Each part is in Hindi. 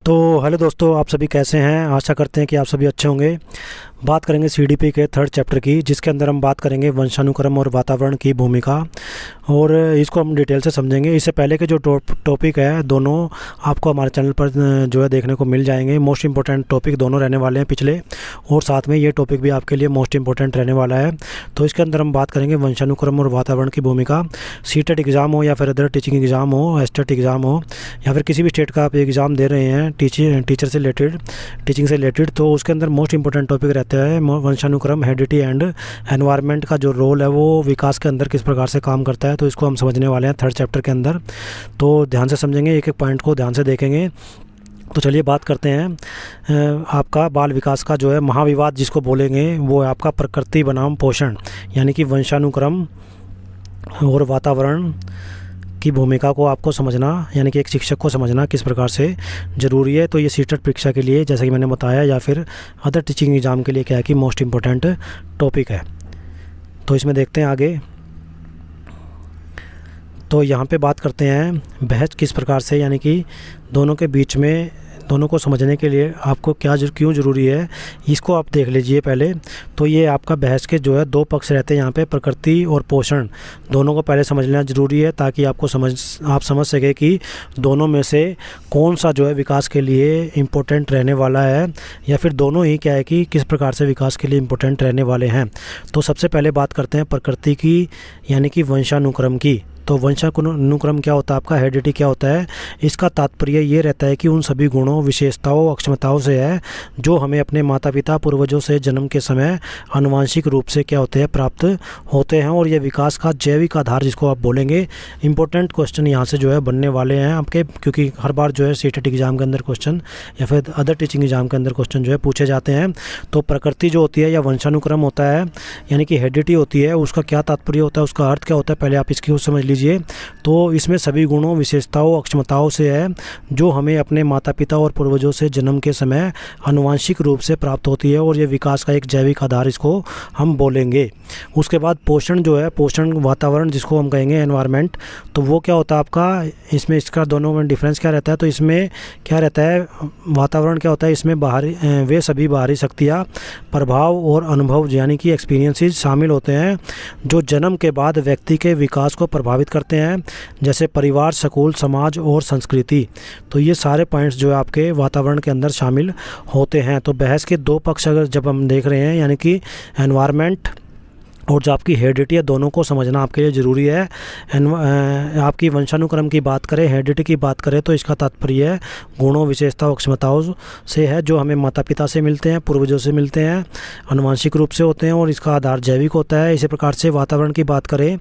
तो हेलो दोस्तों, आप सभी कैसे हैं। आशा करते हैं कि आप सभी अच्छे होंगे। बात करेंगे सीडीपी के थर्ड चैप्टर की, जिसके अंदर हम बात करेंगे वंशानुक्रम और वातावरण की भूमिका, और इसको हम डिटेल से समझेंगे। इससे पहले के जो टॉपिक है दोनों आपको हमारे चैनल पर जो है देखने को मिल जाएंगे। मोस्ट इंपॉर्टेंट टॉपिक दोनों रहने वाले हैं पिछले, और साथ में ये टॉपिक भी आपके लिए मोस्ट इंपॉर्टेंट रहने वाला है। तो इसके अंदर हम बात करेंगे वंशानुक्रम और वातावरण की भूमिका। सीटेट एग्ज़ाम हो या फिर अदर टीचिंग एग्ज़ाम हो, एस्टेट एग्ज़ाम हो, या फिर किसी भी स्टेट का आप एग्ज़ाम दे रहे हैं टीचर से रिलेटेड, टीचिंग से रिलेटेड, तो उसके अंदर मोस्ट इंपॉर्टेंट टॉपिक रहता है वंशानुक्रम, हेरिडिटी एंड एनवायरनमेंट का जो रोल है वो विकास के अंदर किस प्रकार से काम करता है। तो इसको हम समझने वाले हैं थर्ड चैप्टर के अंदर। तो ध्यान से समझेंगे, एक एक पॉइंट को ध्यान से देखेंगे। तो चलिए बात करते हैं आपका बाल विकास का जो है महाविवाद जिसको बोलेंगे, वो है आपका प्रकृति बनाम पोषण, यानी कि वंशानुक्रम और वातावरण की भूमिका को आपको समझना, यानी कि एक शिक्षक को समझना किस प्रकार से ज़रूरी है। तो ये सीटेट परीक्षा के लिए, जैसे कि मैंने बताया, या फिर अदर टीचिंग एग्ज़ाम के लिए क्या है कि मोस्ट इम्पोर्टेंट टॉपिक है। तो इसमें देखते हैं आगे। तो यहाँ पे बात करते हैं बहस किस प्रकार से, यानी कि दोनों के बीच में, दोनों को समझने के लिए आपको क्यों ज़रूरी है, इसको आप देख लीजिए पहले। तो ये आपका बहस के जो है दो पक्ष रहते हैं यहाँ पे, प्रकृति और पोषण, दोनों को पहले समझ लेना ज़रूरी है, ताकि आप समझ सके कि दोनों में से कौन सा जो है विकास के लिए इम्पोर्टेंट रहने वाला है, या फिर दोनों ही क्या है कि किस प्रकार से विकास के लिए इम्पोर्टेंट रहने वाले हैं। तो सबसे पहले बात करते हैं प्रकृति की, यानी कि वंशानुक्रम की। तो वंशानुक्रम क्या होता है आपका, हेरिडिटी क्या होता है, इसका तात्पर्य ये रहता है कि उन सभी गुणों, विशेषताओं, अक्षमताओं से है जो हमें अपने माता पिता पूर्वजों से जन्म के समय आनुवंशिक रूप से क्या होते हैं, प्राप्त होते हैं। और ये विकास का जैविक आधार जिसको आप बोलेंगे। इंपॉर्टेंट क्वेश्चन यहाँ से जो है बनने वाले हैं आपके, क्योंकि हर बार जो है सीटेट एग्ज़ाम के अंदर क्वेश्चन या फिर अदर टीचिंग एग्ज़ाम के अंदर क्वेश्चन जो है पूछे जाते हैं। तो प्रकृति जो होती है या वंशानुक्रम होता है, यानी कि हेरिडिटी होती है, उसका क्या तात्पर्य होता है, उसका अर्थ क्या होता है, पहले आप इसकी समझ लीजिए। तो इसमें सभी गुणों, विशेषताओं, अक्षमताओं से है जो हमें अपने माता पिता और पूर्वजों से जन्म के समय आनुवंशिक रूप से प्राप्त होती है, और ये विकास का एक जैविक आधार इसको हम बोलेंगे। उसके बाद पोषण जो है, पोषण वातावरण जिसको हम कहेंगे एनवायरनमेंट, तो वो क्या होता है आपका, इसमें इसका दोनों में डिफरेंस क्या रहता है। तो इसमें क्या रहता है, वातावरण क्या होता है, इसमें वे सभी बाहरी शक्तियाँ, प्रभाव और अनुभव, यानी कि एक्सपीरियंसेस शामिल होते हैं जो जन्म के बाद व्यक्ति के विकास को प्रभावित करते हैं, जैसे परिवार, स्कूल, समाज और संस्कृति। तो ये सारे पॉइंट्स जो है आपके वातावरण के अंदर शामिल होते हैं। तो बहस के दो पक्ष अगर जब हम देख रहे हैं, यानी कि एनवायरनमेंट और जो आपकी हेरिडिटी है, दोनों को समझना आपके लिए ज़रूरी है। आपकी वंशानुक्रम की बात करें, हेरिडिटी की बात करें, तो इसका तात्पर्य है गुणों, विशेषताओं, अक्षमताओं से है जो हमें माता पिता से मिलते हैं, पूर्वजों से मिलते हैं, आनुवंशिक रूप से होते हैं, और इसका आधार जैविक होता है। इसी प्रकार से वातावरण की बात करें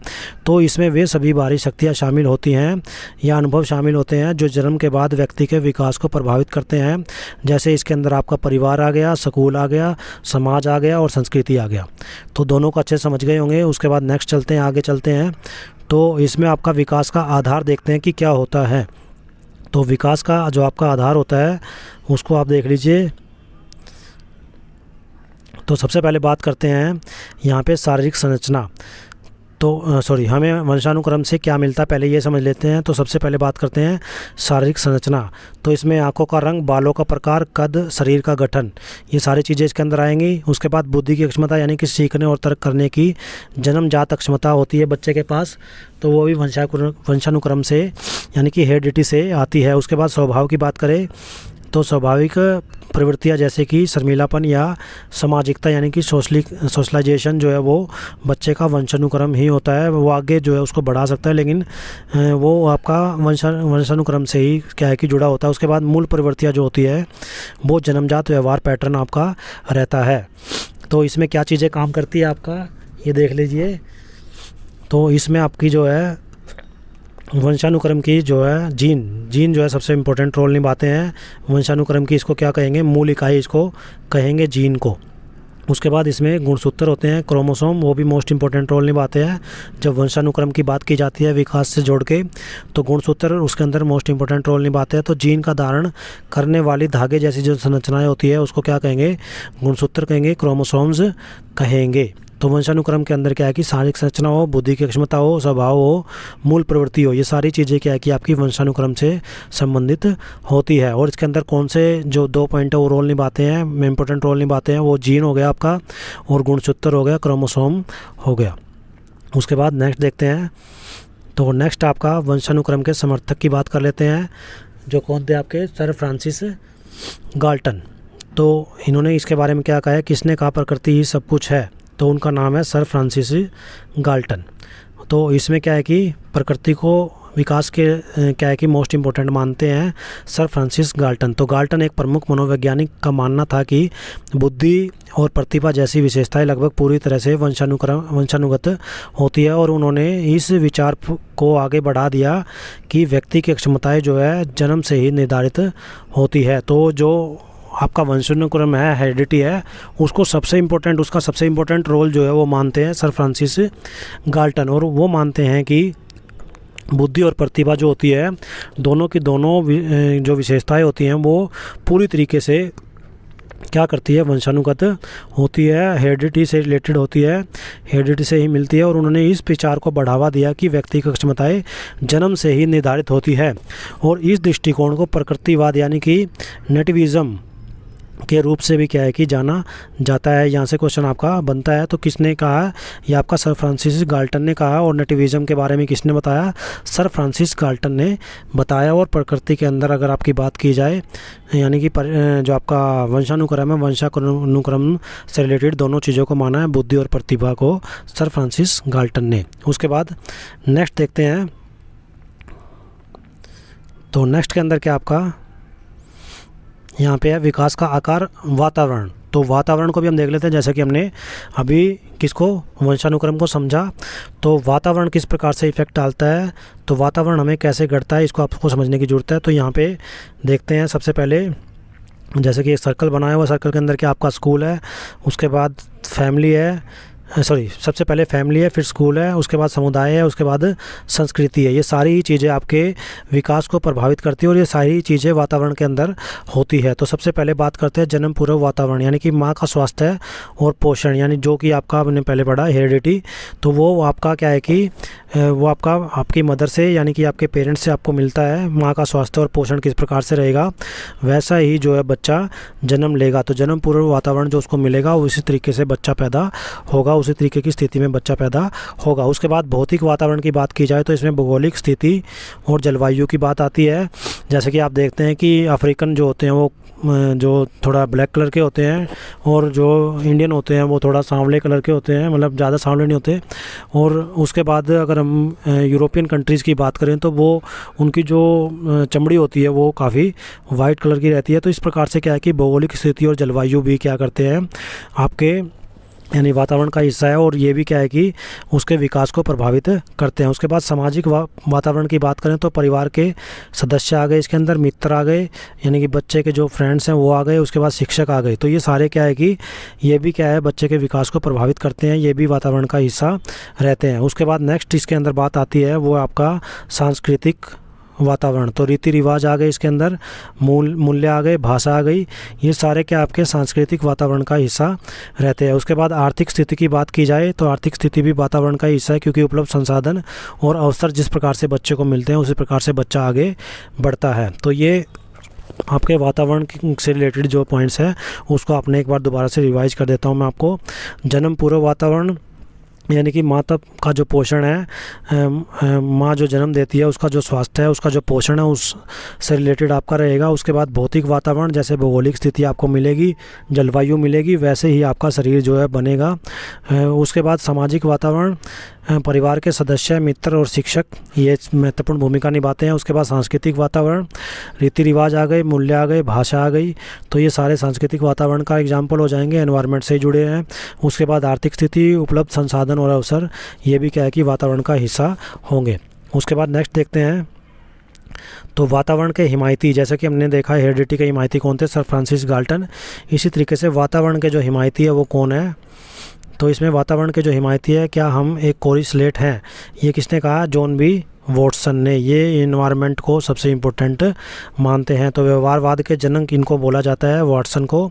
तो इसमें वे सभी बाहरी शक्तियाँ शामिल होती हैं या अनुभव शामिल होते हैं जो जन्म के बाद व्यक्ति के विकास को प्रभावित करते हैं। जैसे इसके अंदर आपका परिवार आ गया, स्कूल आ गया, समाज आ गया और संस्कृति आ गया। तो दोनों को अच्छे समझ गए होंगे। उसके बाद नेक्स्ट चलते हैं, आगे चलते हैं। तो इसमें आपका विकास का आधार देखते हैं कि क्या होता है। तो विकास का जो आपका आधार होता है उसको आप देख लीजिए। तो सबसे पहले बात करते हैं यहाँ पे शारीरिक संरचना। तो हमें वंशानुक्रम से क्या मिलता है पहले ये समझ लेते हैं। तो सबसे पहले बात करते हैं शारीरिक संरचना। तो इसमें आंखों का रंग, बालों का प्रकार, कद, शरीर का गठन, ये सारी चीज़ें इसके अंदर आएंगी। उसके बाद बुद्धि की अक्षमता, यानी कि सीखने और तर्क करने की जन्मजात अक्षमता होती है बच्चे के पास, तो वो भी वंशानुक्रम से, यानी कि हेरिडिटी से आती है। उसके बाद स्वभाव की बात करें तो स्वाभाविक प्रवृत्तियाँ जैसे कि शर्मीलापन या सामाजिकता, यानी कि सोशलाइजेशन जो है वो बच्चे का वंशानुक्रम ही होता है। वो आगे जो है उसको बढ़ा सकता है, लेकिन वो आपका वंशानुक्रम से ही क्या है कि जुड़ा होता है। उसके बाद मूल प्रवृत्तियाँ जो होती है वो जन्मजात व्यवहार पैटर्न आपका रहता है। तो इसमें क्या चीज़ें काम करती है आपका, ये देख लीजिए। तो इसमें आपकी जो है वंशानुक्रम की जो है जीन जो है सबसे इम्पोर्टेंट रोल निभाते हैं वंशानुक्रम की। इसको क्या कहेंगे, मूल इकाई इसको कहेंगे, जीन को। उसके बाद इसमें गुणसूत्र होते हैं, क्रोमोसोम, वो भी मोस्ट इंपॉर्टेंट रोल निभाते हैं जब वंशानुक्रम की बात की जाती है विकास से जोड़ के। तो गुणसूत्र उसके अंदर मोस्ट इंपॉर्टेंट रोल निभाते हैं। तो जीन का धारण करने वाली धागे जैसी जो संरचनाएं होती है उसको क्या कहेंगे, गुणसूत्र कहेंगे, क्रोमोसोम्स कहेंगे। तो वंशानुक्रम के अंदर क्या है कि शारीरिक संरचना हो, बुद्धि की क्षमता हो, स्वभाव हो, मूल प्रवृत्ति हो, ये सारी चीज़ें क्या है कि आपकी वंशानुक्रम से संबंधित होती है। और इसके अंदर कौन से जो 2 पॉइंट है वो रोल निभाते हैं, इम्पोर्टेंट रोल निभाते हैं, वो जीन हो गया आपका, और गुणसूत्र हो गया, क्रोमोसोम हो गया। उसके बाद नेक्स्ट देखते हैं। तो नेक्स्ट आपका वंशानुक्रम के समर्थक की बात कर लेते हैं, जो कौन थे आपके सर फ्रांसिस गाल्टन। तो इन्होंने इसके बारे में क्या कहा है, किसने कहा प्रकृति ही सब कुछ है, तो उनका नाम है सर फ्रांसिस गाल्टन। तो इसमें क्या है कि प्रकृति को विकास के क्या है कि मोस्ट इम्पोर्टेंट मानते हैं सर फ्रांसिस गाल्टन। तो गाल्टन एक प्रमुख मनोवैज्ञानिक का मानना था कि बुद्धि और प्रतिभा जैसी विशेषताएं लगभग पूरी तरह से वंशानुगत होती है, और उन्होंने इस विचार को आगे बढ़ा दिया कि व्यक्ति की क्षमताएं जो है जन्म से ही निर्धारित होती है। तो जो आपका वंशानुक्रम है, हेरिडिटी है, उसका सबसे इम्पोर्टेंट रोल जो है वो मानते हैं सर फ्रांसिस गाल्टन। और वो मानते हैं कि बुद्धि और प्रतिभा जो होती है, दोनों की दोनों जो विशेषताएं होती हैं वो पूरी तरीके से क्या करती है, वंशानुगत होती है, हेरिडिटी से रिलेटेड होती है, हेरिडिटी से ही मिलती है। और उन्होंने इस विचार को बढ़ावा दिया कि व्यक्ति की क्षमताएं जन्म से ही निर्धारित होती है। और इस दृष्टिकोण को प्रकृतिवाद यानी कि नेटिविज्म के रूप से भी क्या है कि जाना जाता है। यहाँ से क्वेश्चन आपका बनता है, तो किसने कहा, ये आपका सर फ्रांसिस गाल्टन ने कहा। और नेटिविज्म के बारे में किसने बताया, सर फ्रांसिस गाल्टन ने बताया। और प्रकृति के अंदर अगर आपकी बात की जाए, यानी कि जो आपका वंशानुक्रम है, वंशानुक्रम से रिलेटेड दोनों चीज़ों को माना है, बुद्धि और प्रतिभा को, सर फ्रांसिस गाल्टन ने। उसके बाद नेक्स्ट देखते हैं। तो नेक्स्ट के अंदर क्या आपका यहाँ पे है, विकास का आकार, वातावरण। तो वातावरण को भी हम देख लेते हैं, जैसे कि हमने अभी किसको, वंशानुक्रम को समझा। तो वातावरण किस प्रकार से इफेक्ट डालता है, तो वातावरण हमें कैसे घटता है, इसको आपको समझने की ज़रूरत है। तो यहाँ पे देखते हैं, सबसे पहले जैसे कि एक सर्कल बनाया हुआ, सर्कल के अंदर क्या आपका स्कूल है, उसके बाद फैमिली है, सबसे पहले फैमिली है, फिर स्कूल है, उसके बाद समुदाय है, उसके बाद संस्कृति है। ये सारी चीज़ें आपके विकास को प्रभावित करती है, और ये सारी चीज़ें वातावरण के अंदर होती है। तो सबसे पहले बात करते हैं जन्म पूर्व वातावरण, यानी कि माँ का स्वास्थ्य और पोषण, यानी जो कि आपका आपने पहले पढ़ा हेरिडिटी। तो वो आपका क्या है कि वो आपकी मदर से, यानी कि आपके पेरेंट्स से आपको मिलता है। माँ का स्वास्थ्य और पोषण किस प्रकार से रहेगा, वैसा ही जो है बच्चा जन्म लेगा। तो जन्म पूर्व वातावरण जो उसको मिलेगा, उसी तरीके से बच्चा पैदा होगा, उसी तरीके की स्थिति में बच्चा पैदा होगा। उसके बाद भौतिक वातावरण की बात की जाए, तो इसमें भौगोलिक स्थिति और जलवायु की बात आती है। जैसे कि आप देखते हैं कि अफ्रीकन जो होते हैं वो जो थोड़ा ब्लैक कलर के होते हैं, और जो इंडियन होते हैं वो थोड़ा सांवले कलर के होते हैं, मतलब ज़्यादा सांवले नहीं होते। और उसके बाद अगर हम यूरोपियन कंट्रीज़ की बात करें, तो वो उनकी जो चमड़ी होती है वो काफ़ी वाइट कलर की रहती है। तो इस प्रकार से क्या है कि भौगोलिक स्थिति और जलवायु भी क्या करते हैं, आपके यानी वातावरण का हिस्सा है, और ये भी क्या है कि उसके विकास को प्रभावित करते हैं। उसके बाद सामाजिक वातावरण की बात करें, तो परिवार के सदस्य आ गए, इसके अंदर मित्र आ गए, यानी कि बच्चे के जो फ्रेंड्स हैं वो आ गए, उसके बाद शिक्षक आ गए। तो ये सारे क्या है कि ये भी क्या है, बच्चे के विकास को प्रभावित करते हैं, ये भी वातावरण का हिस्सा रहते हैं। उसके बाद नेक्स्ट इसके अंदर बात आती है, वो आपका सांस्कृतिक वातावरण। तो रीति रिवाज आ गए, इसके अंदर मूल्य आ गए, भाषा आ गई, ये सारे क्या आपके सांस्कृतिक वातावरण का हिस्सा रहते हैं। उसके बाद आर्थिक स्थिति की बात की जाए, तो आर्थिक स्थिति भी वातावरण का हिस्सा है, क्योंकि उपलब्ध संसाधन और अवसर जिस प्रकार से बच्चे को मिलते हैं, उसी प्रकार से बच्चा आगे बढ़ता है। तो ये आपके वातावरण से रिलेटेड जो पॉइंट्स हैं उसको आपने एक बार दोबारा से रिवाइज कर देता हूँ मैं आपको। जन्म पूर्व वातावरण, यानी कि माता का जो पोषण है, माँ जो जन्म देती है उसका जो स्वास्थ्य है, उसका जो पोषण है, उस से रिलेटेड आपका रहेगा। उसके बाद भौतिक वातावरण, जैसे भौगोलिक स्थिति आपको मिलेगी, जलवायु मिलेगी, वैसे ही आपका शरीर जो है बनेगा। उसके बाद सामाजिक वातावरण, परिवार के सदस्य, मित्र और शिक्षक ये महत्वपूर्ण भूमिका निभाते हैं। उसके बाद सांस्कृतिक वातावरण, रीति रिवाज आ गए, मूल्य आ गए, भाषा आ गई, तो ये सारे सांस्कृतिक वातावरण का एग्जाम्पल हो जाएंगे, एनवायरनमेंट से जुड़े हैं। उसके बाद आर्थिक स्थिति, उपलब्ध संसाधन और अवसर, ये भी क्या है कि वातावरण का हिस्सा होंगे। उसके बाद नेक्स्ट देखते हैं, तो वातावरण के हिमायती, जैसे कि हमने देखा हेरिडिटी के हिमायती कौन थे, सर फ्रांसिस गाल्टन। इसी तरीके से वातावरण के जो हिमायती है वो कौन है, तो इसमें वातावरण के जो हिमायती है, क्या हम एक कोरी स्लेट हैं, ये किसने कहा, जॉन बी वॉटसन ने। ये एनवायरनमेंट को सबसे इम्पोर्टेंट मानते हैं। तो व्यवहारवाद के जनक इनको बोला जाता है, वॉटसन को।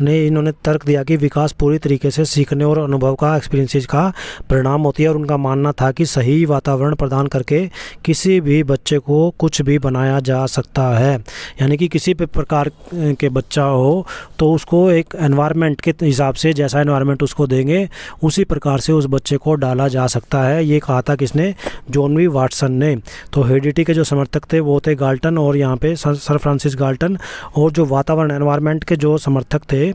इन्होंने तर्क दिया कि विकास पूरी तरीके से सीखने और अनुभव का, एक्सपीरियंसेस का परिणाम होती है। और उनका मानना था कि सही वातावरण प्रदान करके किसी भी बच्चे को कुछ भी बनाया जा सकता है। यानी कि किसी भी प्रकार के बच्चा हो तो उसको एक एनवायरनमेंट के हिसाब से, जैसा एनवायरनमेंट उसको देंगे उसी प्रकार से उस बच्चे को डाला जा सकता है। ये कहा था किसने? जॉन बी वाटसन ने। तो हेरिडिटी के जो समर्थक थे वो थे गाल्टन और यहाँ पे सर फ्रांसिस गाल्टन। और जो वातावरण, एनवायरनमेंट के जो समर्थक थे,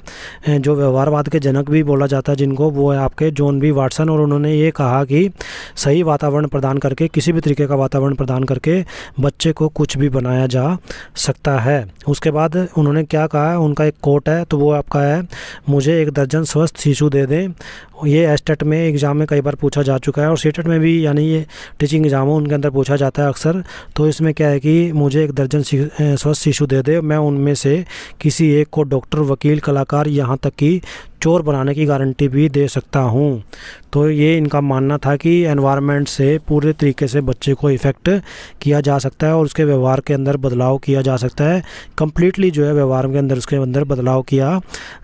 जो व्यवहारवाद के जनक भी बोला जाता है जिनको, वो है आपके जॉन बी वाटसन। और उन्होंने ये कहा कि सही वातावरण प्रदान करके, किसी भी तरीके का वातावरण प्रदान करके बच्चे को कुछ भी बनाया जा सकता है। उसके बाद उन्होंने क्या कहा, उनका एक कोट है, तो वो आपका है, मुझे 1 दर्जन स्वस्थ शिशु दे दें। ये एस्टेट में एग्ज़ाम में कई बार पूछा जा चुका है और सीटेट में भी, यानी ये टीचिंग एग्ज़ाम हो उनके अंदर पूछा जाता है अक्सर। तो इसमें क्या है कि मुझे 1 दर्जन स्वस्थ शिशु दे दे, मैं उनमें से किसी एक को डॉक्टर, वकील, कलाकार, यहाँ तक कि चोर बनाने की गारंटी भी दे सकता हूँ। तो ये इनका मानना था कि एनवायरनमेंट से पूरे तरीके से बच्चे को इफ़ेक्ट किया जा सकता है और उसके व्यवहार के अंदर बदलाव किया जा सकता है। कम्प्लीटली जो है व्यवहार के अंदर, उसके अंदर बदलाव किया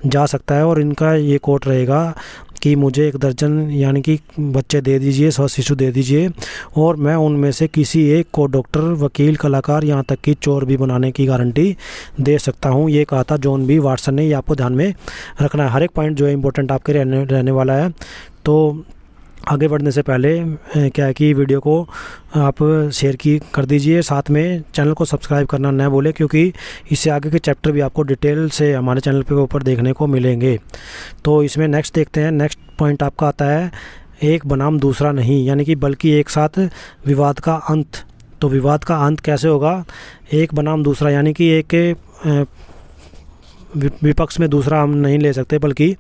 जा सकता है। और इनका ये कोट रहेगा कि मुझे 1 दर्जन यानी कि बच्चे दे दीजिए, 100 शिशु दे दीजिए, और मैं उनमें से किसी एक को डॉक्टर, वकील, कलाकार, यहाँ तक कि चोर भी बनाने की गारंटी दे सकता हूँ। ये कहा था जॉन बी वाटसन ने। ये आपको ध्यान में रखना है, हर एक पॉइंट जो है इंपॉर्टेंट आपके रहने वाला है। तो आगे बढ़ने से पहले क्या है कि वीडियो को आप शेयर कर दीजिए, साथ में चैनल को सब्सक्राइब करना न भूलें, क्योंकि इससे आगे के चैप्टर भी आपको डिटेल से हमारे चैनल पे ऊपर देखने को मिलेंगे। तो इसमें नेक्स्ट देखते हैं। नेक्स्ट पॉइंट आपका आता है एक बनाम दूसरा नहीं, यानी कि बल्कि एक साथ विवाद का अंत। तो विवाद का अंत कैसे होगा? एक बनाम दूसरा, यानी कि एक विपक्ष में दूसरा हम नहीं ले सकते, बल्कि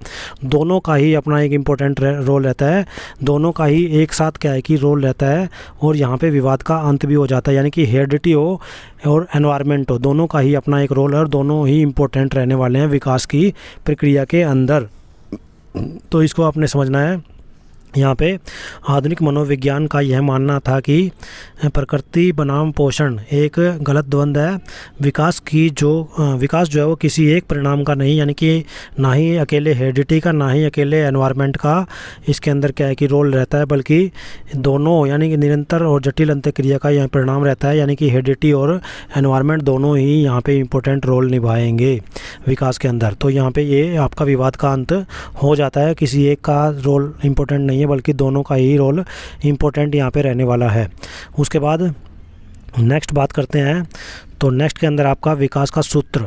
दोनों का ही अपना एक इम्पोर्टेंट रोल रहता है। दोनों का ही एक साथ क्या है कि रोल रहता है और यहाँ पे विवाद का अंत भी हो जाता है। यानी कि हेरिडिटी हो और एनवायरनमेंट हो, दोनों का ही अपना एक रोल है और दोनों ही इम्पोर्टेंट रहने वाले हैं विकास की प्रक्रिया के अंदर। तो इसको आपने समझना है। यहाँ पे आधुनिक मनोविज्ञान का यह मानना था कि प्रकृति बनाम पोषण एक गलत द्वंद्व है। विकास जो है वो किसी एक परिणाम का नहीं, यानी कि ना ही अकेले हेरिडिटी का, ना ही अकेले एनवायरनमेंट का इसके अंदर क्या है कि रोल रहता है, बल्कि दोनों, यानी कि निरंतर और जटिल अंतःक्रिया का यह परिणाम रहता है। यानी कि हेरिडिटी और एनवायरनमेंट दोनों ही यहाँ पे इम्पोर्टेंट रोल निभाएंगे विकास के अंदर। तो यहाँ पे ये आपका विवाद का अंत हो जाता है, किसी एक का रोल इम्पोर्टेंट नहीं है, बल्कि दोनों का ही रोल इम्पोर्टेंट यहाँ पे रहने वाला है। उसके बाद नेक्स्ट बात करते हैं। तो नेक्स्ट के अंदर आपका विकास का सूत्र,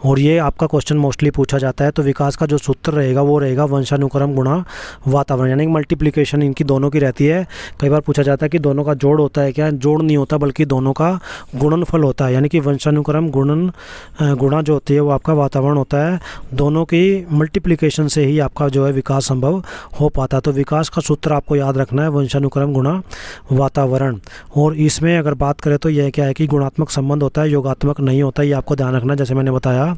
और ये आपका क्वेश्चन मोस्टली पूछा जाता है। तो विकास का जो सूत्र रहेगा वो रहेगा वंशानुक्रम गुणा वातावरण, यानी कि मल्टीप्लिकेशन इनकी दोनों की रहती है। कई बार पूछा जाता है कि दोनों का जोड़ होता है क्या? जोड़ नहीं होता, बल्कि दोनों का गुणनफल होता है। यानी कि वंशानुक्रम गुणा जो होती है वो आपका वातावरण होता है। दोनों की मल्टीप्लिकेशन से ही आपका जो है विकास संभव हो पाता है। तो विकास का सूत्र आपको याद रखना है, वंशानुक्रम गुणा वातावरण। और इसमें अगर बात करें तो यह क्या है कि गुणात्मक संबंध होता है, योगात्मक नहीं होता। ये आपको ध्यान रखना, जैसे मैंने बताया।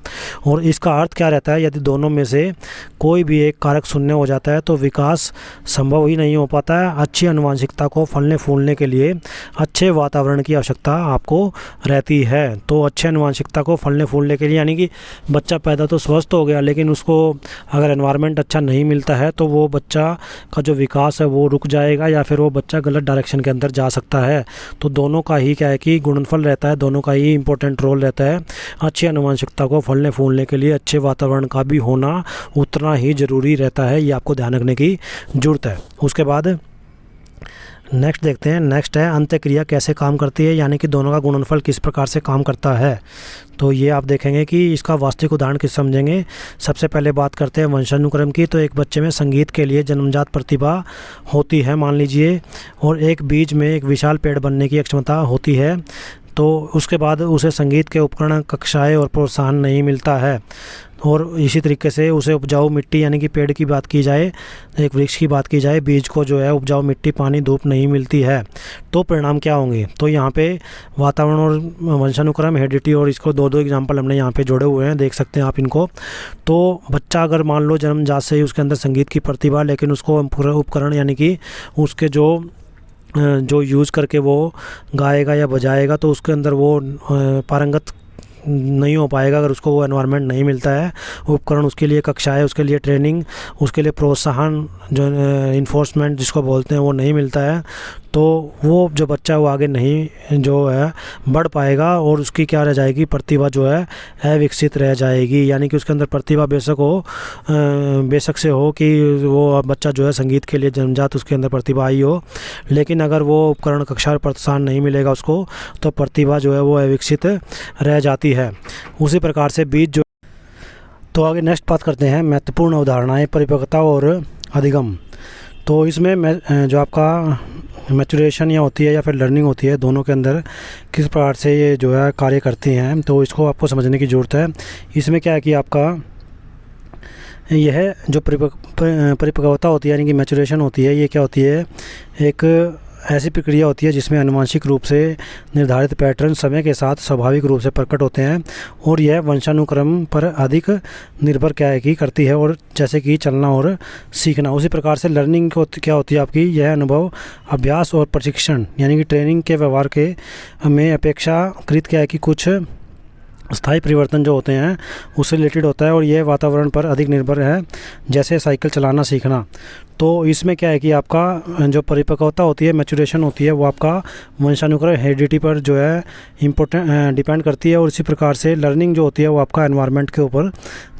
और इसका अर्थ क्या रहता है? यदि दोनों में से कोई भी एक कारक शून्य हो जाता है तो विकास संभव ही नहीं हो पाता है। अच्छी आनुवंशिकता को फलने फूलने के लिए अच्छे वातावरण की आवश्यकता आपको रहती है। तो अच्छे आनुवंशिकता को फलने फूलने के लिए, यानी कि बच्चा पैदा तो स्वस्थ हो गया, लेकिन उसको अगर एनवायरनमेंट अच्छा नहीं मिलता है तो वो बच्चा का जो विकास है वो रुक जाएगा, या फिर वो बच्चा गलत डायरेक्शन के अंदर जा सकता है। तो दोनों का ही क्या है कि गुणनफल रहता है, दोनों का ही इंपॉर्टेंट रोल रहता है। अच्छी आनुवंशिकता को फलने फूलने के लिए अच्छे वातावरण का भी होना उतना ही ज़रूरी रहता है। ये आपको ध्यान रखने की ज़रूरत है। उसके बाद नेक्स्ट देखते हैं। नेक्स्ट है अंतःक्रिया कैसे काम करती है, यानी कि दोनों का गुणनफल किस प्रकार से काम करता है। तो ये आप देखेंगे कि इसका वास्तविक उदाहरण किस समझेंगे। सबसे पहले बात करते हैं वंशानुक्रम की। तो एक बच्चे में संगीत के लिए जन्मजात प्रतिभा होती है मान लीजिए, और एक बीज में एक विशाल पेड़ बनने की क्षमता होती है। तो उसके बाद उसे संगीत के उपकरण, कक्षाएं और प्रोत्साहन नहीं मिलता है। और इसी तरीके से उसे उपजाऊ मिट्टी, यानी कि पेड़ की बात की जाए, एक वृक्ष की बात की जाए, बीज को जो है उपजाऊ मिट्टी, पानी, धूप नहीं मिलती है। तो परिणाम क्या होंगे? तो यहाँ पे वातावरण और वंशानुक्रम, हेरिडिटी, और इसको दो एग्जाम्पल हमने यहाँ पे जोड़े हुए हैं, देख सकते हैं आप इनको। तो बच्चा अगर मान लो जन्मजात से ही उसके अंदर संगीत की प्रतिभा, लेकिन उसको उपकरण, यानी कि उसके जो जो यूज़ करके वो गाएगा या बजाएगा, तो उसके अंदर वो पारंगत नहीं हो पाएगा अगर उसको वो एनवायरनमेंट नहीं मिलता है, उपकरण, उसके लिए कक्षाएं, उसके लिए ट्रेनिंग, उसके लिए प्रोत्साहन, जो इन्फोर्समेंट जिसको बोलते हैं, वो नहीं मिलता है, तो वो जो बच्चा वो आगे नहीं जो है बढ़ पाएगा और उसकी क्या रह जाएगी, प्रतिभा जो है अविकसित रह जाएगी। यानी कि उसके अंदर प्रतिभा बेशक से हो कि वो बच्चा जो है संगीत के लिए जन्मजात उसके अंदर प्रतिभा आई हो, लेकिन अगर वो उपकरण, कक्षा और प्रोत्साहन नहीं मिलेगा उसको, तो प्रतिभा जो है वो अविकसित रह जाती है। उसी प्रकार से बीज जो, तो आगे नेक्स्ट बात करते हैं महत्वपूर्ण अवधारणाएं, परिपक्वता और अधिगम। तो इसमें जो आपका मैचुरेशन या होती है या फिर लर्निंग होती है, दोनों के अंदर किस प्रकार से ये जो है कार्य करती हैं, तो इसको आपको समझने की ज़रूरत है। इसमें क्या है कि आपका यह जो परिपक्वता होती है यानी कि मैचुरेशन होती है, ये क्या होती है, एक ऐसी प्रक्रिया होती है जिसमें आनुवंशिक रूप से निर्धारित पैटर्न समय के साथ स्वाभाविक रूप से प्रकट होते हैं और यह वंशानुक्रम पर अधिक निर्भर क्या है कि करती है, और जैसे कि चलना और सीखना। उसी प्रकार से लर्निंग क्या होती है आपकी, यह अनुभव, अभ्यास और प्रशिक्षण यानी कि ट्रेनिंग के व्यवहार के में अपेक्षाकृत क्या है कि कुछ स्थायी परिवर्तन जो होते हैं उससे रिलेटेड होता है और यह वातावरण पर अधिक निर्भर है, जैसे साइकिल चलाना सीखना। तो इसमें क्या है कि आपका जो परिपक्वता होती है, मैचुरेशन होती है, वो आपका वंशानुक्रम, हेरिडिटी पर जो है इम्पोर्टेंट डिपेंड करती है, और इसी प्रकार से लर्निंग जो होती है वो आपका एनवायरनमेंट के ऊपर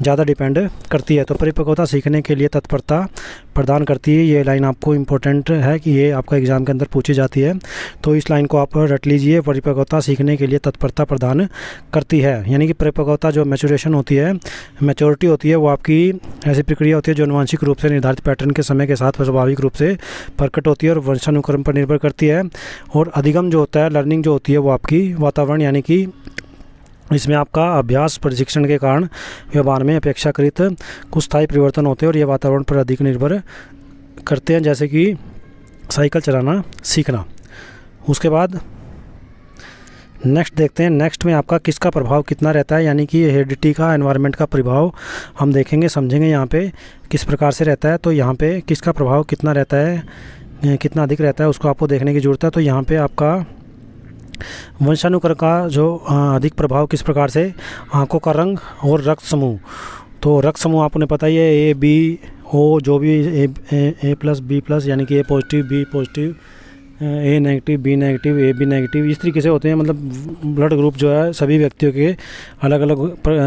ज़्यादा डिपेंड करती है। तो परिपक्वता सीखने के लिए तत्परता प्रदान करती है, ये लाइन आपको इम्पोर्टेंट है कि ये आपका एग्ज़ाम के अंदर पूछी जाती है, तो इस लाइन को आप रट लीजिए। परिपक्वता सीखने के लिए तत्परता प्रदान करती है, यानी कि परिपक्वता जो मैचुरेशन होती है, मैच्योरिटी होती है, वो आपकी ऐसी प्रक्रिया होती है जो आनुवंशिक रूप से निर्धारित पैटर्न के समय के साथ स्वाभाविक रूप से प्रकट होती है और वंशानुक्रम पर निर्भर करती है। और अधिगम जो होता है, लर्निंग जो होती है, वो आपकी वातावरण यानी कि इसमें आपका अभ्यास, प्रशिक्षण के कारण व्यवहार में अपेक्षाकृत कुछ स्थायी परिवर्तन होते हैं और ये वातावरण पर अधिक निर्भर करते हैं, जैसे कि साइकिल चलाना सीखना। उसके बाद नेक्स्ट देखते हैं, नेक्स्ट में आपका किसका प्रभाव कितना रहता है, यानी कि हेरिडिटी का, एनवायरनमेंट का प्रभाव हम देखेंगे, समझेंगे यहाँ पे किस प्रकार से रहता है। तो यहाँ पे किसका प्रभाव कितना रहता है, कितना अधिक रहता है, उसको आपको देखने की ज़रूरत है। तो यहाँ पे आपका वंशानुक्रम का जो अधिक प्रभाव किस प्रकार से, आँखों का रंग और रक्त समूह। तो रक्त समूह आपने पता ही है, ए बी ओ, जो भी ए प्लस बी प्लस यानी कि A positive, B positive, A negative, B negative, A B negative, इस तरीके से होते हैं। मतलब ब्लड ग्रुप जो है सभी व्यक्तियों के अलग अलग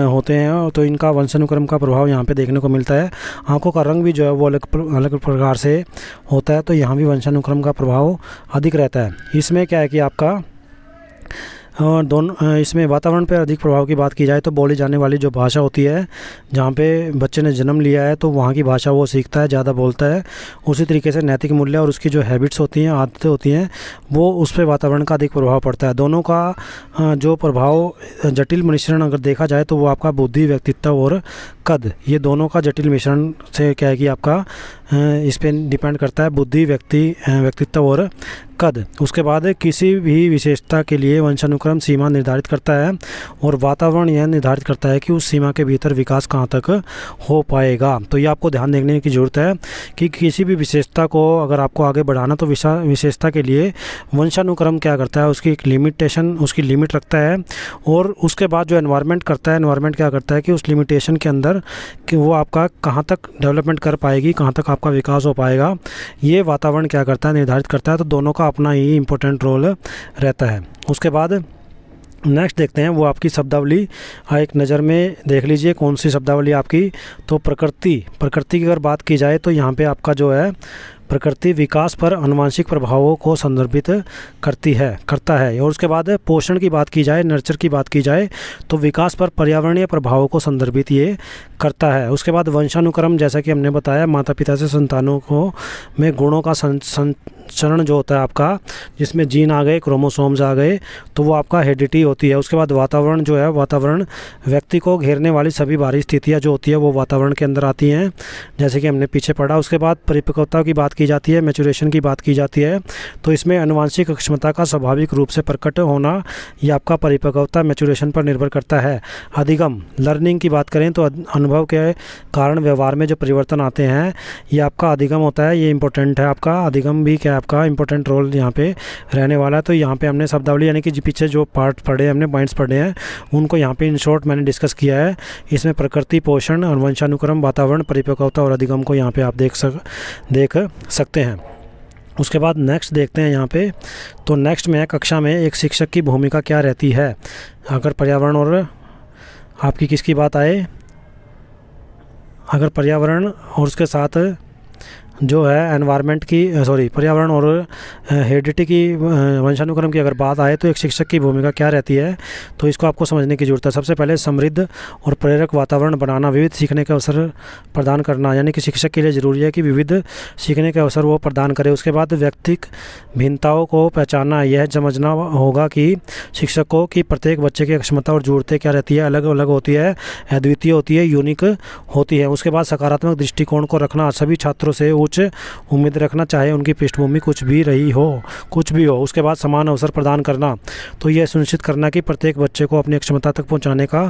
होते हैं, तो इनका वंशानुक्रम का प्रभाव यहाँ पे देखने को मिलता है। आँखों का रंग भी जो है वो अलग अलग प्रकार से होता है, तो यहाँ भी वंशानुक्रम का प्रभाव अधिक रहता है। इसमें क्या है कि आपका दोनों, इसमें वातावरण पर अधिक प्रभाव की बात की जाए तो बोली जाने वाली जो भाषा होती है, जहाँ पे बच्चे ने जन्म लिया है तो वहाँ की भाषा वो सीखता है, ज़्यादा बोलता है। उसी तरीके से नैतिक मूल्य और उसकी जो हैबिट्स होती हैं, आदतें होती हैं, वो उस पर वातावरण का अधिक प्रभाव पड़ता है। दोनों का जो प्रभाव, जटिल मिश्रण अगर देखा जाए तो वो आपका बुद्धि, व्यक्तित्व और कद, ये दोनों का जटिल मिश्रण से क्या है कि आपका इस पर डिपेंड करता है, बुद्धि, व्यक्तित्व और कद। उसके बाद किसी भी विशेषता के लिए वंशानुक्रम सीमा निर्धारित करता है और वातावरण यह निर्धारित करता है कि उस सीमा के भीतर विकास कहाँ तक हो पाएगा। तो ये आपको ध्यान देने की ज़रूरत है कि किसी भी विशेषता को अगर आपको आगे बढ़ाना, तो विशेषता के लिए वंशानुक्रम क्या करता है, उसकी एक लिमिटेशन, उसकी लिमिट रखता है। और उसके बाद जो एनवायरनमेंट करता है, एनवायरनमेंट क्या करता है कि उस लिमिटेशन के अंदर कि वो आपका कहाँ तक डेवलपमेंट कर पाएगी, कहाँ तक आपका विकास हो पाएगा, ये वातावरण क्या करता है, निर्धारित करता है। तो दोनों का अपना ही इम्पोर्टेंट रोल रहता है। उसके बाद नेक्स्ट देखते हैं वो आपकी शब्दावली, एक नज़र में देख लीजिए कौन सी शब्दावली आपकी। तो प्रकृति की अगर बात की जाए तो यहाँ पे आपका जो है प्रकृति विकास पर आनुवंशिक प्रभावों को संदर्भित करता है। और उसके बाद पोषण की बात की जाए, नर्चर की बात की जाए, तो विकास पर पर्यावरणीय प्रभावों को संदर्भित ये करता है। उसके बाद वंशानुक्रम, जैसा कि हमने बताया, माता पिता से संतानों को में गुणों का संचरण जो होता है आपका, जिसमें जीन आ गए, क्रोमोसोम्स आ गए, तो वो आपका हेरिडिटी होती है। उसके बाद वातावरण जो है, वातावरण व्यक्ति को घेरने वाली सभी बाहरी स्थितियाँ जो होती है वो वातावरण के अंदर आती हैं, जैसे कि हमने पीछे पढ़ा। उसके बाद परिपक्वता की बात की जाती है, मैच्योरेशन की बात की जाती है, तो इसमें आनुवंशिक अक्षमता का स्वाभाविक रूप से प्रकट होना ये आपका परिपक्वता मैच्योरेशन पर निर्भर करता है। अधिगम लर्निंग की बात करें तो अनुभव के कारण व्यवहार में जो परिवर्तन आते हैं ये आपका अधिगम होता है, ये इंपॉर्टेंट है। आपका अधिगम भी क्या आपका इंपॉर्टेंट रोल यहाँ पे रहने वाला है। तो यहाँ पे हमने शब्दावली यानी कि पीछे जो पार्ट पढ़े हमने पॉइंट्स पढ़े हैं उनको यहाँ पे इन शॉर्ट मैंने डिस्कस किया है। इसमें प्रकृति, पोषण, वंशानुक्रम, वातावरण, परिपक्वता और अधिगम को यहाँ पे आप देख सकते हैं। उसके बाद नेक्स्ट देखते हैं यहाँ पे। तो नेक्स्ट में कक्षा में एक शिक्षक की भूमिका क्या रहती है। अगर पर्यावरण और आपकी किसकी बात आए, अगर पर्यावरण और उसके साथ जो है एनवायरनमेंट की पर्यावरण और हेरिडिटी की वंशानुक्रम की अगर बात आए तो एक शिक्षक की भूमिका क्या रहती है, तो इसको आपको समझने की ज़रूरत है। सबसे पहले समृद्ध और प्रेरक वातावरण बनाना, विविध सीखने के अवसर प्रदान करना, यानी कि शिक्षक के लिए ज़रूरी है कि विविध सीखने के अवसर वो प्रदान करे। उसके बाद व्यक्तिक भिन्नताओं को पहचानना, यह समझना होगा कि शिक्षकों की प्रत्येक बच्चे की क्षमता और ज़रूरतें क्या रहती है, अलग अलग होती है, अद्वितीय होती है, यूनिक होती है। उसके बाद सकारात्मक दृष्टिकोण को रखना, सभी छात्रों से उच्च उम्मीद रखना, चाहे उनकी पृष्ठभूमि कुछ भी हो। उसके बाद समान अवसर प्रदान करना, तो यह सुनिश्चित करना कि प्रत्येक बच्चे को अपनी क्षमता तक पहुंचाने का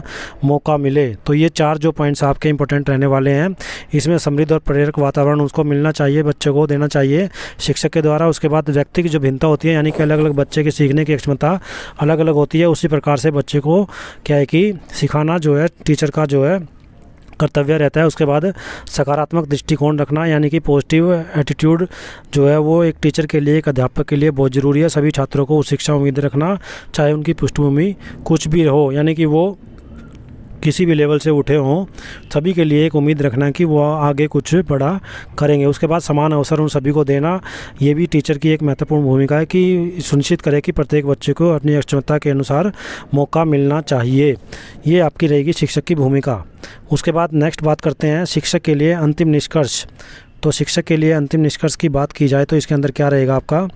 मौका मिले। तो ये 4 जो पॉइंट्स आपके इंपॉर्टेंट रहने वाले हैं। इसमें समृद्ध और प्रेरक वातावरण उसको मिलना चाहिए, बच्चे को देना चाहिए शिक्षक के द्वारा। उसके बाद व्यक्ति की जो भिन्नता होती है, यानी कि अलग अलग बच्चे की सीखने की क्षमता अलग अलग होती है, उसी प्रकार से बच्चे को क्या है कि सिखाना जो है टीचर का जो है कर्तव्य रहता है। उसके बाद सकारात्मक दृष्टिकोण रखना, यानी कि पॉजिटिव एटीट्यूड जो है वो एक टीचर के लिए, एक अध्यापक के लिए बहुत ज़रूरी है। सभी छात्रों को उच्च शिक्षा उम्मीद रखना, चाहे उनकी पृष्ठभूमि कुछ भी हो, यानी कि वो किसी भी लेवल से उठे हों, सभी के लिए एक उम्मीद रखना कि वो आगे कुछ बड़ा करेंगे। उसके बाद समान अवसर उन सभी को देना, ये भी टीचर की एक महत्वपूर्ण भूमिका है कि सुनिश्चित करे कि प्रत्येक बच्चे को अपनी क्षमता के अनुसार मौका मिलना चाहिए। ये आपकी रहेगी शिक्षक की भूमिका। उसके बाद नेक्स्ट बात करते हैं शिक्षक के लिए अंतिम निष्कर्ष। तो शिक्षक के लिए अंतिम निष्कर्ष की बात की जाए तो इसके अंदर क्या रहेगा आपका,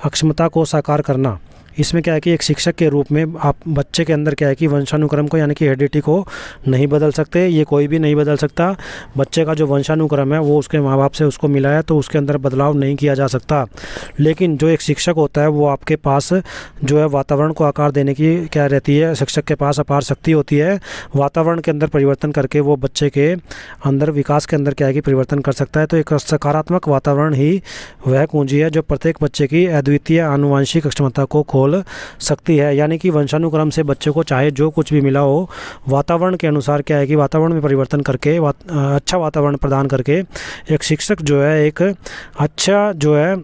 अक्षमता को साकार करना। इसमें क्या है कि एक शिक्षक के रूप में आप बच्चे के अंदर क्या है कि वंशानुक्रम को, यानी कि हेरिडिटी को नहीं बदल सकते, ये कोई भी नहीं बदल सकता। बच्चे का जो वंशानुक्रम है वो उसके माँ बाप से उसको मिला है, तो उसके अंदर बदलाव नहीं किया जा सकता। लेकिन जो एक शिक्षक होता है वो आपके पास जो है वातावरण को आकार देने की क्या रहती है, शिक्षक के पास अपार शक्ति होती है। वातावरण के अंदर परिवर्तन करके वो बच्चे के अंदर विकास के अंदर क्या है कि परिवर्तन कर सकता है। तो एक सकारात्मक वातावरण ही वह कुंजी है जो प्रत्येक बच्चे की अद्वितीय आनुवंशिक क्षमता को खोल सकती है। यानी कि वंशानुक्रम से बच्चे को चाहे जो कुछ भी मिला हो, वातावरण के अनुसार क्या है कि वातावरण में परिवर्तन करके अच्छा वातावरण प्रदान करके एक शिक्षक जो है एक अच्छा जो है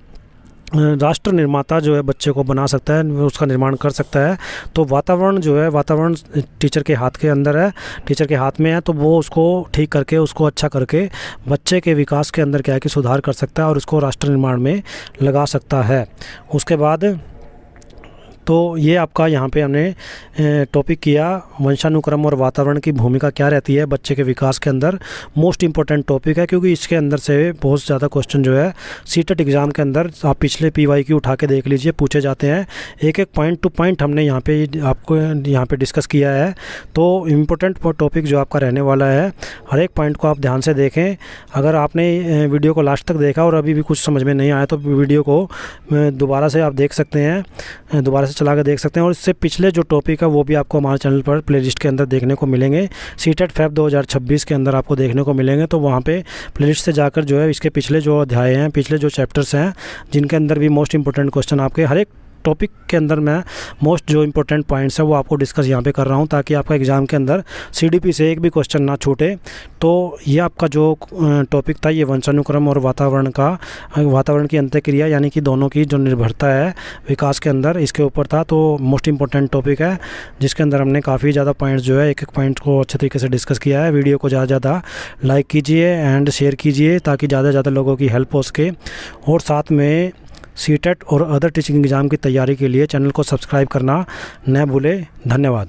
राष्ट्र निर्माता जो है बच्चे को बना सकता है, उसका निर्माण कर सकता है। तो वातावरण जो है, वातावरण टीचर के हाथ के अंदर है, टीचर के हाथ में है, तो वो उसको ठीक करके, उसको अच्छा करके बच्चे के विकास के अंदर क्या है कि सुधार कर सकता है और उसको राष्ट्र निर्माण में लगा सकता है। उसके बाद तो ये आपका यहाँ पे हमने टॉपिक किया वंशानुक्रम और वातावरण की भूमिका क्या रहती है बच्चे के विकास के अंदर। मोस्ट इंपॉर्टेंट टॉपिक है क्योंकि इसके अंदर से बहुत ज़्यादा क्वेश्चन जो है सीटेट एग्ज़ाम के अंदर आप पिछले PYQ उठा के देख लीजिए, पूछे जाते हैं। एक एक पॉइंट टू पॉइंट हमने यहाँ पे आपको यहाँ पे डिस्कस किया है। तो इम्पोर्टेंट टॉपिक जो आपका रहने वाला है, हर एक पॉइंट को आप ध्यान से देखें। अगर आपने वीडियो को लास्ट तक देखा और अभी भी कुछ समझ में नहीं आया तो वीडियो को दोबारा से आप देख सकते हैं, दोबारा चला कर देख सकते हैं। और इससे पिछले जो टॉपिक है वो भी आपको हमारे चैनल पर प्लेलिस्ट के अंदर देखने को मिलेंगे। सीटेट फैब 2026 के अंदर आपको देखने को मिलेंगे। तो वहाँ पे प्लेलिस्ट से जाकर जो है इसके पिछले जो अध्याय हैं, पिछले जो चैप्टर्स हैं, जिनके अंदर भी मोस्ट इंपॉर्टेंट क्वेश्चन आपके हर एक टॉपिक के अंदर मैं मोस्ट जो इंपॉर्टेंट पॉइंट्स है वो आपको डिस्कस यहाँ पे कर रहा हूँ, ताकि आपका एग्ज़ाम के अंदर CDP से एक भी क्वेश्चन ना छूटे। तो ये आपका जो टॉपिक था, ये वंशानुक्रम और वातावरण की अंतःक्रिया, यानी कि दोनों की जो निर्भरता है विकास के अंदर, इसके ऊपर था। तो मोस्ट इंपॉर्टेंट टॉपिक है जिसके अंदर हमने काफ़ी ज़्यादा पॉइंट्स जो है एक एक पॉइंट को अच्छे तरीके से डिस्कस किया है। वीडियो को ज़्यादा ज़्यादा लाइक कीजिए एंड शेयर कीजिए ताकि ज़्यादा से ज़्यादा लोगों की हेल्प हो सके। और साथ में सीटेट और अदर टीचिंग एग्ज़ाम की तैयारी के लिए चैनल को सब्सक्राइब करना न भूलें। धन्यवाद।